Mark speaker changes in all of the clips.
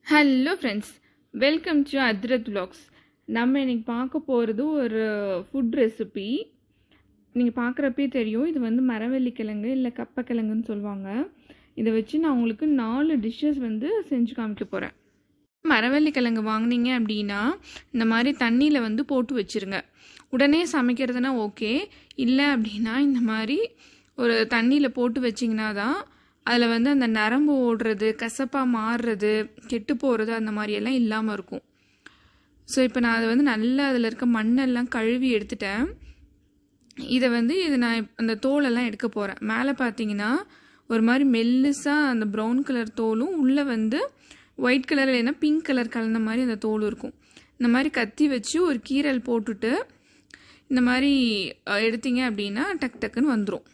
Speaker 1: Hello friends, welcome to அத்ரத் vlogs. நம்ம இன்னைக்கு பார்க்க போகிறது ஒரு ஃபுட் ரெசிபி. நீங்கள் பார்க்குறப்பே தெரியும், இது வந்து மரவள்ளிக்கிழங்கு இல்லை கப்பக்கிழங்குன்னு சொல்லுவாங்க. இதை வச்சு நான் உங்களுக்கு 4 டிஷ்ஷஸ் வந்து செஞ்சு காமிக்க போகிறேன். மரவள்ளிக்கிழங்கு வாங்கினீங்க அப்படின்னா இந்த மாதிரி தண்ணியில் வந்து போட்டு வச்சுருங்க. உடனே சமைக்கிறதுனா ஓகே, இல்லை அப்படின்னா இந்த மாதிரி ஒரு தண்ணியில் போட்டு வச்சிங்கன்னா தான் அதில் வந்து அந்த நரம்பு ஓடுறது, கசப்பாக மாறுறது, கெட்டு போகிறது அந்த மாதிரியெல்லாம் இல்லாமல் இருக்கும். ஸோ இப்போ நான் அதை வந்து நல்லா அதில் இருக்க மண்ணெல்லாம் கழுவி எடுத்துட்டேன். இதை வந்து நான் அந்த தோலெல்லாம் எடுக்க போகிறேன். மேலே பார்த்தீங்கன்னா ஒரு மாதிரி மெல்லுசாக அந்த ப்ரௌன் கலர் தோலும், உள்ளே வந்து ஒயிட் கலர் இல்லைன்னா பிங்க் கலர் கலந்த மாதிரி அந்த தோல் இருக்கும். இந்த மாதிரி கத்தி வச்சு ஒரு கீரல் போட்டுட்டு இந்த மாதிரி எடுத்தீங்க அப்படின்னா டக் டக்குன்னு வந்துடும்.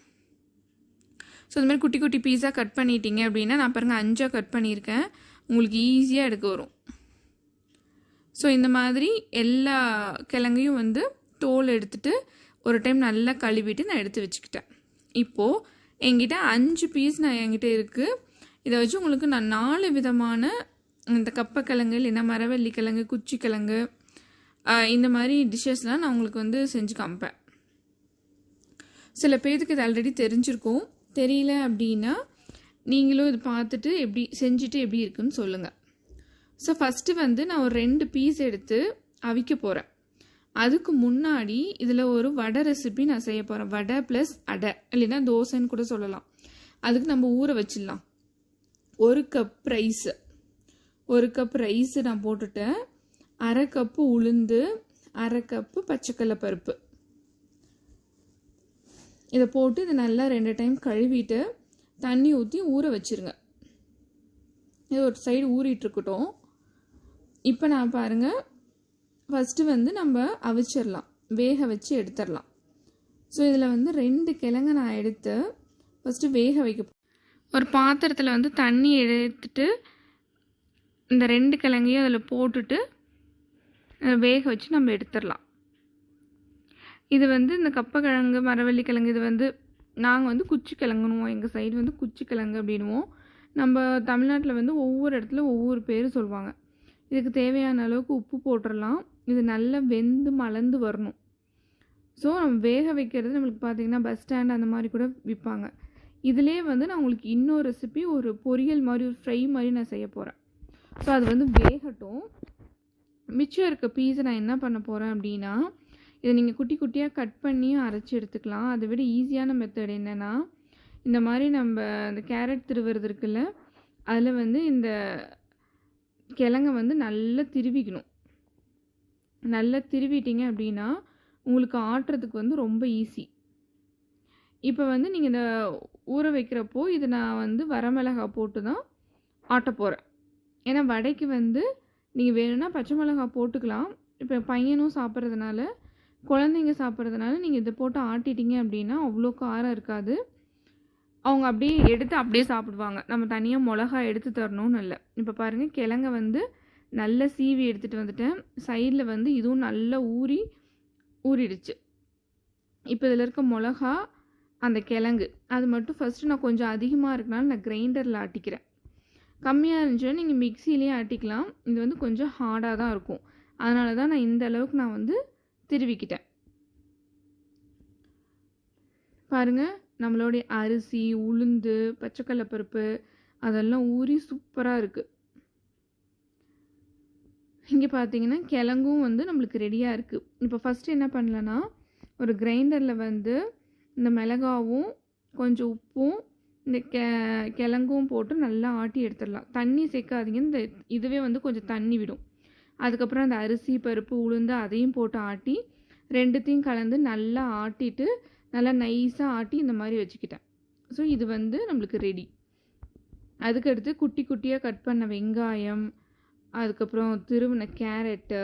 Speaker 1: ஸோ இந்த மாதிரி குட்டி குட்டி பீஸாக கட் பண்ணிட்டீங்க அப்படின்னா, நான் பாருங்கள் 5 கட் பண்ணியிருக்கேன், உங்களுக்கு ஈஸியாக எடுக்க வரும். ஸோ இந்த மாதிரி எல்லா கிழங்கையும் வந்து தோல் எடுத்துட்டு ஒரு டைம் நல்லா கழுவிட்டு நான் எடுத்து வச்சுக்கிட்டேன். இப்போது என்கிட்ட 5 பீஸ் என்கிட்ட இருக்குது. இதை வச்சு உங்களுக்கு நான் 4 விதமான இந்த கப்பக்கிழங்கு இல்லைன்னா மரவள்ளி கிழங்கு, குச்சி கிழங்கு, இந்த மாதிரி டிஷ்ஷஸ்லாம் நான் உங்களுக்கு வந்து செஞ்சு காமிப்பேன். சில பேருக்கு இது ஆல்ரெடி தெரிஞ்சிருக்கும். தெரியல அப்படின்னா நீங்களும் இது பார்த்துட்டு செஞ்சுட்டு எப்படி இருக்குன்னு சொல்லுங்கள். ஸோ ஃபஸ்ட்டு வந்து நான் ஒரு 2 பீஸ் எடுத்து அவிக்க போகிறேன். அதுக்கு முன்னாடி இதில் ஒரு வடை ரெசிபி நான் செய்ய போகிறேன். வடை ப்ளஸ் அடை இல்லைன்னா தோசைன்னு கூட சொல்லலாம். அதுக்கு நம்ம ஊற வச்சிடலாம். 1 கப் ரைஸு நான் போட்டுட்டேன். 1/2 கப்பு உளுந்து, 1/2 கப்பு பச்சைக்கடலை பருப்பு. இதை போட்டு இதை நல்லா 2 டைம் கழுவிட்டு தண்ணி ஊற்றி ஊற வச்சுருங்க. இது ஒரு சைடு ஊறிட்டுருக்கட்டும். இப்போ நான் பாருங்கள், ஃபஸ்ட்டு வந்து நம்ம அவிச்சிடலாம், வேக வச்சு எடுத்துடலாம். ஸோ இதில் வந்து 2 கிழங்கு நான் எடுத்து ஃபஸ்ட்டு வேக வைக்க. ஒரு பாத்திரத்தில் வந்து தண்ணி எடுத்துட்டு இந்த 2 கிழங்கையும் அதில் போட்டுட்டு வேக வச்சு நம்ம எடுத்துடலாம். இது வந்து இந்த கப்பக்கிழங்கு, மரவள்ளி கிழங்கு, இது வந்து நாங்கள் வந்து குச்சி கிழங்குனுவோம். எங்கள் சைடு வந்து குச்சி கிழங்கு அப்படின்னுவோம். நம்ம தமிழ்நாட்டில் வந்து ஒவ்வொரு இடத்துல ஒவ்வொரு பேர் சொல்லுவாங்க. இதுக்கு தேவையான அளவுக்கு உப்பு போட்டுடலாம். இது நல்லா வெந்து மலர்ந்து வரணும். ஸோ நம்ம வேக வைக்கிறது நம்மளுக்கு பார்த்திங்கன்னா பஸ் ஸ்டாண்ட் அந்த மாதிரி கூட விற்பாங்க. இதிலே வந்து நான் உங்களுக்கு இன்னொரு ரெசிபி, ஒரு பொரியல் மாதிரி, ஒரு ஃப்ரை மாதிரி நான் செய்ய போகிறேன். ஸோ அது வந்து வேகட்டும். மிச்சம் இருக்க பீஸை நான் என்ன பண்ண போகிறேன் அப்படின்னா, இதை நீங்கள் குட்டி குட்டியாக கட் பண்ணியும் அரைச்சி எடுத்துக்கலாம். அதை விட ஈஸியான மெத்தட் என்னென்னா, இந்த மாதிரி நம்ம அந்த கேரட் திருவுறது இருக்குல்ல, அதில் வந்து இந்த கிழங்கை வந்து நல்லா திருவிக்கணும். நல்லா திருவிட்டீங்க அப்படின்னா உங்களுக்கு ஆட்டுறதுக்கு வந்து ரொம்ப ஈஸி. இப்போ வந்து நீங்கள் இந்த ஊற வைக்கிறப்போ இது நான் வந்து வரமிளகாய் போட்டு தான் ஆட்ட போகிறேன். ஏன்னா வடைக்கு வந்து நீங்கள் வேணும்னா பச்சை மிளகாய் போட்டுக்கலாம். இப்போ பையனும் சாப்பிட்றதுனால, குழந்தைங்க சாப்பிட்றதுனால நீங்கள் இதை போட்டு ஆட்டிட்டீங்க அப்படின்னா அவ்வளோ காரம் இருக்காது. அவங்க அப்படியே எடுத்து அப்படியே சாப்பிடுவாங்க. நம்ம தனியாக மிளகா எடுத்து தரணும்னு இல்லை. இப்போ பாருங்கள், கிழங்க வந்து நல்லா சீவி எடுத்துகிட்டு வந்துட்டேன். சைடில் வந்து இதுவும் நல்லா ஊறிடுச்சு. இப்போ இதில் இருக்க மிளகா, அந்த கிழங்கு, அது மட்டும் ஃபஸ்ட்டு நான் கொஞ்சம் அதிகமாக இருக்கனால நான் கிரைண்டரில் ஆட்டிக்கிறேன். கம்மியாக இருந்துச்சுன்னா நீங்கள் மிக்சிலேயே ஆட்டிக்கலாம். இது வந்து கொஞ்சம் ஹார்டாக தான் இருக்கும். அதனால தான் நான் இந்த அளவுக்கு நான் வந்து திருவிக்கிட்டேன். பாருங்கள், நம்மளுடைய அரிசி, உளுந்து, பச்சைக்கடலை பருப்பு அதெல்லாம் ஊறி சூப்பராக இருக்குது. இங்கே பார்த்தீங்கன்னா கிழங்கும் வந்து நம்மளுக்கு ரெடியாக இருக்குது. இப்போ ஃபஸ்ட்டு என்ன பண்ணலன்னா, ஒரு கிரைண்டரில் வந்து இந்த மிளகாவும் கொஞ்சம் உப்பும் இந்த கிழங்கும் போட்டு நல்லா ஆட்டி எடுத்துடலாம். தண்ணி சேர்க்காதீங்க, இந்த இதுவே வந்து கொஞ்சம் தண்ணி விடும். அதுக்கப்புறம் அந்த அரிசி, பருப்பு, உளுந்து அதையும் போட்டு ஆட்டி 2த்தையும் கலந்து நல்லா ஆட்டிட்டு நல்லா நைஸாக ஆட்டி இந்த மாதிரி வச்சுக்கிட்டேன். ஸோ இது வந்து நம்மளுக்கு ரெடி. அதுக்கடுத்து குட்டி குட்டியாக கட் பண்ண வெங்காயம், அதுக்கப்புறம் திருவின கேரட்டு,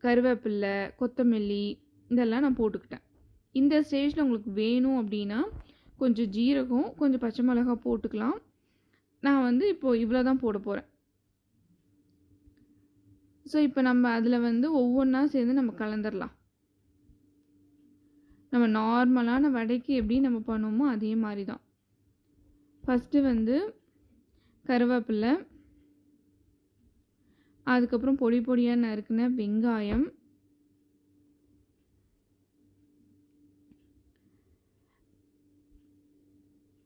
Speaker 1: கருவேப்பில்லை, கொத்தமல்லி இதெல்லாம் நான் போட்டுக்கிட்டேன். இந்த ஸ்டேஜில் உங்களுக்கு வேணும் அப்படின்னா கொஞ்சம் ஜீரகம், கொஞ்சம் பச்சை மிளகாய் போட்டுக்கலாம். நான் வந்து இப்போது இவ்வளோ தான் போட போகிறேன். ஸோ இப்போ நம்ம அதில் வந்து ஒவ்வொன்றா சேர்ந்து நம்ம கலந்துடலாம். நம்ம நார்மலான வடைக்கு எப்படி நம்ம பண்ணுவோமோ அதே மாதிரி தான். ஃபஸ்ட்டு வந்து கருவேப்பில்லை, அதுக்கப்புறம் பொடி பொடியாக நறுக்கின வெங்காயம்,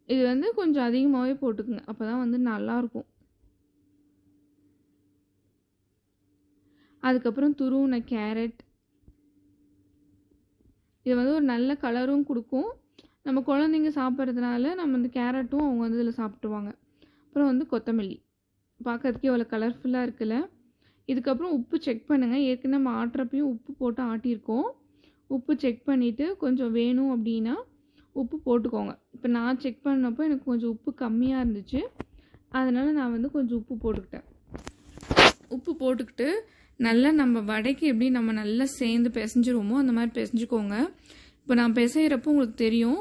Speaker 1: இது வந்து கொஞ்சம் அதிகமாகவே போட்டுக்குங்க, அப்போ தான் வந்து நல்லாயிருக்கும். அதுக்கப்புறம் துருவின கேரட், இது வந்து ஒரு நல்ல கலரும் கொடுக்கும். நம்ம குழந்தைங்க சாப்பிட்றதுனால நம்ம இந்த கேரட்டும் அவங்க வந்து இதில் சாப்பிட்டுவாங்க. அப்புறம் வந்து கொத்தமல்லி, பார்க்கறதுக்கே அவ்வளோ கலர்ஃபுல்லாக இருக்குல்ல. இதுக்கப்புறம் உப்பு செக் பண்ணுங்கள். ஏற்கனவே நம்ம ஆட்டுறப்பையும் உப்பு போட்டு ஆட்டியிருக்கோம். உப்பு செக் பண்ணிவிட்டு கொஞ்சம் வேணும் அப்படின்னா உப்பு போட்டுக்கோங்க. இப்போ நான் செக் பண்ணப்போ எனக்கு கொஞ்சம் உப்பு கம்மியாக இருந்துச்சு, அதனால் நான் வந்து கொஞ்சம் உப்பு போட்டுக்கிட்டேன். உப்பு போட்டுக்கிட்டு நல்லா நம்ம வடைக்கு எப்படி நம்ம நல்லா சேர்ந்து பிசைஞ்சிருவோமோ அந்த மாதிரி பிசைஞ்சுக்கோங்க. இப்போ நான் பிசைகிறப்போ உங்களுக்கு தெரியும்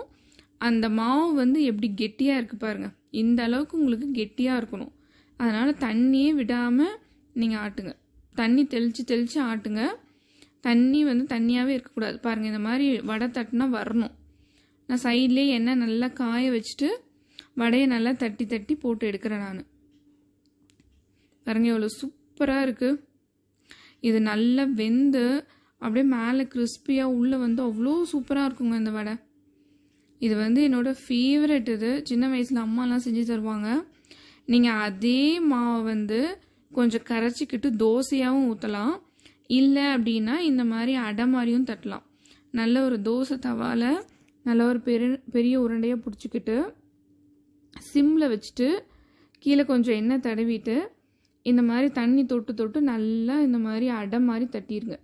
Speaker 1: அந்த மாவு வந்து எப்படி கெட்டியாக இருக்குது பாருங்கள். இந்த அளவுக்கு உங்களுக்கு கெட்டியாக இருக்கணும். அதனால் தண்ணியே விடாமல் நீங்கள் ஆட்டுங்க. தண்ணி தெளித்து ஆட்டுங்க. தண்ணி வந்து தண்ணியாகவே இருக்கக்கூடாது. பாருங்கள், இந்த மாதிரி வடை தட்டினா வரணும். நான் சைட்லேயே எண்ணெய் நல்லா காய வச்சுட்டு வடையை நல்லா தட்டி தட்டி போட்டு எடுக்கிறேன் நான். பாருங்கள் எவ்வளோ சூப்பராக இருக்குது. இது நல்லா வெந்து அப்படியே மேலே கிறிஸ்பியாக உள்ளே வந்து அவ்வளோ சூப்பராக இருக்குங்க இந்த வடை. இது வந்து என்னோடய ஃபேவரெட். இது சின்ன வயசில் அம்மாலாம் செஞ்சு தருவாங்க. நீங்கள் அதே மாவை வந்து கொஞ்சம் கரைச்சிக்கிட்டு தோசையாகவும் ஊற்றலாம், இல்லை அப்படின்னா இந்த மாதிரி அடை மாதிரியும் தட்டலாம். நல்ல ஒரு தோசை தவாவில் நல்ல ஒரு பெரிய உருண்டையாக பிடிச்சிக்கிட்டு சிம்மில் வச்சுட்டு கீழே கொஞ்சம் எண்ணெய் தடவிட்டு இந்த மாதிரி தண்ணி தொட்டு தொட்டு நல்லா இந்த மாதிரி அடை மாதிரி தட்டிடுங்க.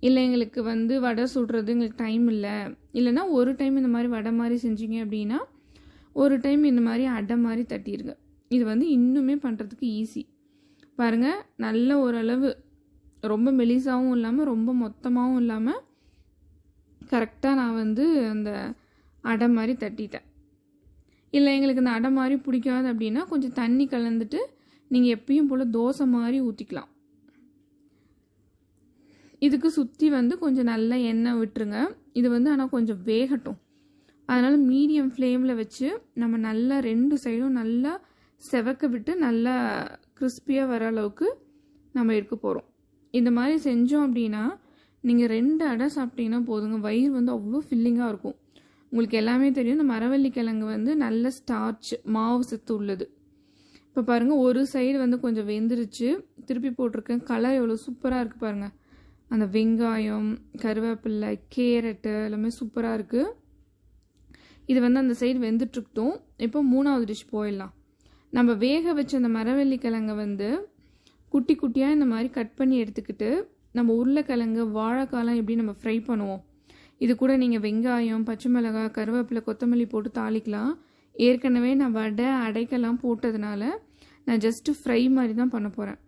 Speaker 1: இல்லை எங்களுக்கு வந்து வடை சுடுறது எங்களுக்கு டைம் இல்லை, இல்லைன்னா ஒரு டைம் இந்த மாதிரி வடை மாதிரி செஞ்சீங்க அப்படின்னா ஒரு டைம் இந்த மாதிரி அடை மாதிரி தட்டிடுங்க. இது வந்து இன்னுமே பண்ணுறதுக்கு ஈஸி. பாருங்கள், நல்ல ஓரளவு ரொம்ப மெலிசாகவும் இல்லாமல் ரொம்ப மொத்தமாகவும் இல்லாமல் கரெக்டாக நான் வந்து அந்த அடை மாதிரி தட்டிட்டேன். இல்லை எங்களுக்கு இந்த அடை மாதிரி பிடிக்காது அப்படின்னா கொஞ்சம் தண்ணி கலந்துட்டு நீங்கள் எப்பயும் போல் தோசை மாதிரி ஊற்றிக்கலாம். இதுக்கு சுற்றி வந்து கொஞ்சம் நல்லா எண்ணெய் விட்டுருங்க. இது வந்து ஆனால் கொஞ்சம் வேகட்டும். அதனால் மீடியம் ஃப்ளேமில் வச்சு நம்ம நல்லா 2 சைடும் நல்லா செவக்க விட்டு நல்லா கிறிஸ்பியாக வர அளவுக்கு நம்ம எடுக்க போகிறோம். இந்த மாதிரி செஞ்சோம் அப்படின்னா நீங்கள் 2 அடை சாப்பிட்டீங்கன்னா போதுங்க. வயிறு வந்து அவ்வளோ ஃபில்லிங்காக இருக்கும். உங்களுக்கு எல்லாமே தெரியும், இந்த மரவள்ளி கிழங்கு வந்து நல்ல ஸ்டார்ச் மாவு சத்து உள்ளது. இப்போ பாருங்கள், ஒரு சைடு வந்து கொஞ்சம் வெந்துருச்சு, திருப்பி போட்டிருக்கேன். கலர் எவ்வளோ சூப்பராக இருக்குது பாருங்கள். அந்த வெங்காயம், கருவேப்பிலை, கேரட்டு எல்லாமே சூப்பராக இருக்குது. இது வந்து அந்த சைடு வெந்துட்டுருக்கட்டும். இப்போ 3வது டிஷ் போயிடலாம். நம்ம வேக வச்ச அந்த மரவள்ளி கிழங்கை வந்து குட்டி குட்டியாக இந்த மாதிரி கட் பண்ணி எடுத்துக்கிட்டு நம்ம உருளைக்கிழங்கு, வாழைக்காலாம் எப்படி நம்ம ஃப்ரை பண்ணுவோம், இது கூட நீங்கள் வெங்காயம், பச்சை மிளகாய், கருவேப்பிலை, கொத்தமல்லி போட்டு தாளிக்கலாம். ஏற்கனவே நான் வடை அடைக்கெல்லாம் போட்டதுனால நான் ஜஸ்ட்டு ஃப்ரை மாதிரி தான் பண்ண போகிறேன்.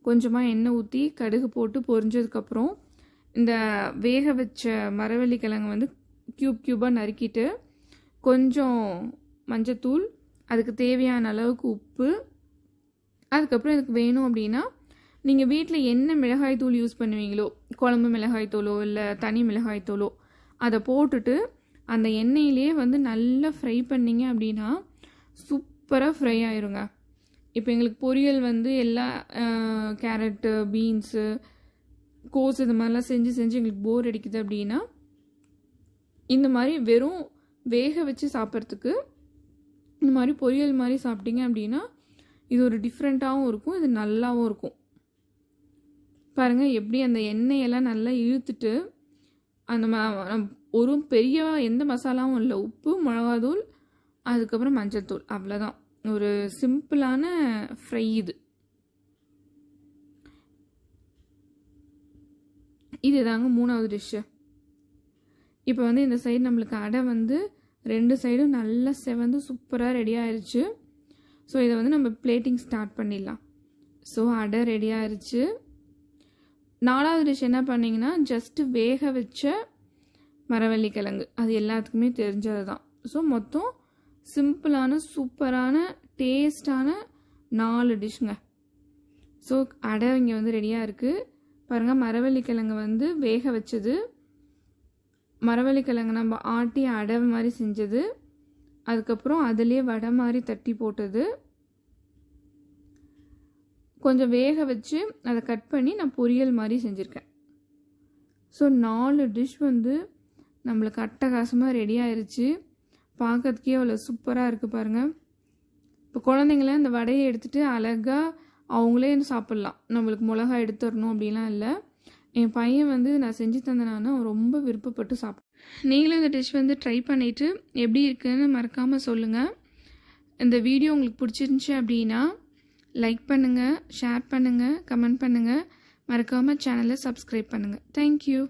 Speaker 1: கொஞ்சமாக எண்ணெய் ஊற்றி கடுகு போட்டு பொரிஞ்சதுக்கப்புறம் இந்த வேக வச்ச மரவள்ளி கிழங்கு வந்து க்யூபாக நறுக்கிட்டு கொஞ்சம் மஞ்சத்தூள், அதுக்கு தேவையான அளவுக்கு உப்பு, அதுக்கப்புறம் இதுக்கு வேணும் அப்படின்னா நீங்கள் வீட்டில் என்ன மிளகாய் தூள் யூஸ் பண்ணுவீங்களோ, குழம்பு மிளகாய் தூளோ இல்லை தனி மிளகாய் தூளோ, அதை போட்டுட்டு அந்த எண்ணெயிலே வந்து நல்லா ஃப்ரை பண்ணிங்க அப்படின்னா சூப்பராக ஃப்ரை ஆயிருங்க. இப்போ எங்களுக்கு பொரியல் வந்து எல்லா கேரட்டு, பீன்ஸு, கோஸ் இது மாதிரிலாம் செஞ்சு எங்களுக்கு போர் அடிக்குது அப்படின்னா இந்த மாதிரி வெறும் வேக வச்சு சாப்பிட்றதுக்கு இந்த மாதிரி பொரியல் மாதிரி சாப்பிட்டீங்க அப்படின்னா இது ஒரு டிஃப்ரெண்ட்டாகவும் இருக்கும், இது நல்லாவும் இருக்கும். பாருங்கள் எப்படி அந்த எண்ணெயெல்லாம் நல்லா இழுத்துட்டு அந்த ஒரு பெரிய எந்த மசாலாவும் இல்லை, உப்பு, மிளகாத்தூள், அதுக்கப்புறம் மஞ்சள் தூள், அவ்வளோதான். ஒரு சிம்பிளான ஃப்ரை இது. இதுதாங்க 3வது டிஷ்ஷு. இப்போ வந்து இந்த சைடு நம்மளுக்கு அடை வந்து 2 சைடும் நல்லா செவந்து சூப்பராக ரெடி ஆயிடுச்சு. ஸோ இதை வந்து நம்ம பிளேட்டிங் ஸ்டார்ட் பண்ணிடலாம். ஸோ அடை ரெடி ஆயிடுச்சு. 4வது டிஷ் என்ன பண்ணிங்கன்னா ஜஸ்ட்டு வேக வச்ச மரவள்ளி கிழங்கு, அது எல்லாத்துக்குமே தெரிஞ்சது தான். ஸோ மொத்தம் சிம்பிளான சூப்பரான டேஸ்டான 4 டிஷ்ங்க. ஸோ அடை இங்கே வந்து ரெடியாக இருக்குது. பாருங்கள், மரவள்ளி கிழங்கு வந்து வேக வச்சது, மரவள்ளி கிழங்கு நம்ம ஆட்டி அடை மாதிரி செஞ்சது, அதுக்கப்புறம் அதுலேயே வடை மாதிரி தட்டி போட்டது, கொஞ்சம் வேக வச்சு அதை கட் பண்ணி நான் பொரியல் மாதிரி செஞ்சுருக்கேன். ஸோ 4 டிஷ் வந்து நம்மளுக்கு அட்டகாசமாக ரெடி ஆயிடுச்சு. பார்க்கறதுக்கே அவ்வளோ சூப்பராக இருக்குது பாருங்கள். இப்போ குழந்தைங்களாம் இந்த வடையை எடுத்துகிட்டு அழகாக அவங்களே சாப்பிட்லாம். நம்மளுக்கு மிளகா எடுத்துடணும் அப்படிலாம் இல்லை. என் பையன் வந்து நான் செஞ்சு தந்தேனானா அவன் ரொம்ப விருப்பப்பட்டு சாப்பிட்டான். நீங்களும் இந்த டிஷ் வந்து ட்ரை பண்ணிவிட்டு எப்படி இருக்குன்னு மறக்காமல் சொல்லுங்கள். இந்த வீடியோ உங்களுக்கு பிடிச்சிருந்துச்சி அப்படின்னா லைக் பண்ணுங்கள், ஷேர் பண்ணுங்கள், கமெண்ட் பண்ணுங்கள். மறக்காமல் சேனலை சப்ஸ்கிரைப் பண்ணுங்கள். தேங்க்யூ.